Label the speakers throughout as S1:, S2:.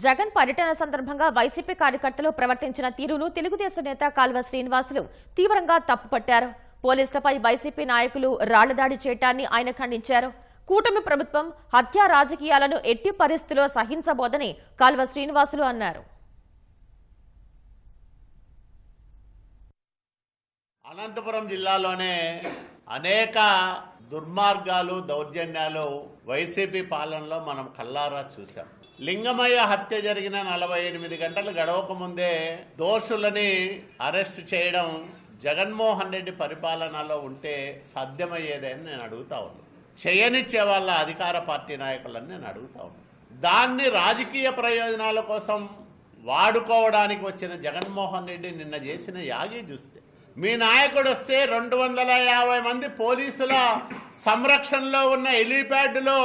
S1: జగన్ పర్యటన సందర్భంగా వైసీపీ కార్యకర్తలు ప్రవర్తించిన తీరును తెలుగుదేశం నేత కాల్వ శ్రీనివాసులు తీవ్రంగా తప్పుపట్టారు. పోలీసులపై వైసీపీ నాయకులు రాళ్లదాడి చేయటాన్ని ఆయన ఖండించారు. కూటమి ప్రభుత్వం హత్యా రాజకీయాలను ఎట్టి పరిస్థితుల్లో సహించబోదని కాల్వ శ్రీనివాసులు అన్నారు.
S2: అనంతపురం జిల్లాలోనే అనేక దుర్మార్గాలు, దౌర్జన్యాలు వైసీపీ పాలనలో మనం కల్లారా చూసాం. లింగమయ్య హత్య జరిగిన 48 గంటలు గడవక ముందే దోషులని అరెస్ట్ చేయడం జగన్మోహన్ రెడ్డి పరిపాలనలో ఉంటే సాధ్యమయ్యేదని నేను అడుగుతా ఉన్నాను. చేయనిచ్చే వాళ్ళ అధికార పార్టీ నాయకులని నేను అడుగుతా ఉన్నాను. దాన్ని రాజకీయ ప్రయోజనాల కోసం వాడుకోవడానికి వచ్చిన జగన్మోహన్ రెడ్డి నిన్న చేసిన యాగి చూస్తే, మీ నాయకుడు వస్తే 250 మంది పోలీసుల సంరక్షణలో ఉన్న హెలీప్యాడ్లో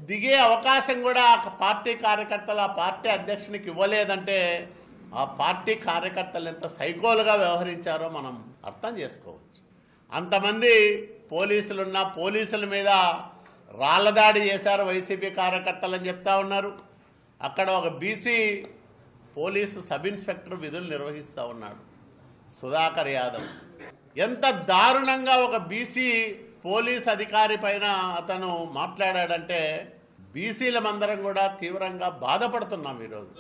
S2: దిగే అవకాశం కూడా ఆ పార్టీ కార్యకర్తలు ఆ పార్టీ అధ్యక్షునికి ఇవ్వలేదంటే ఆ పార్టీ కార్యకర్తలు ఎంత సైకోలుగా వ్యవహరించారో మనం అర్థం చేసుకోవచ్చు. అంతమంది పోలీసులున్న పోలీసుల మీద రాళ్లదాడి చేశారు వైసీపీ కార్యకర్తలు అని చెప్తా ఉన్నారు. అక్కడ ఒక బీసీ పోలీసు సబ్ ఇన్స్పెక్టర్ విధులు నిర్వహిస్తూ ఉన్నాడు, సుధాకర్ యాదవ్. ఎంత దారుణంగా ఒక బీసీ పోలీస్ అధికారి పైన అతను మాట్లాడాడంటే బీసీలమందరం కూడా తీవ్రంగా బాధపడుతున్నాం ఈరోజు.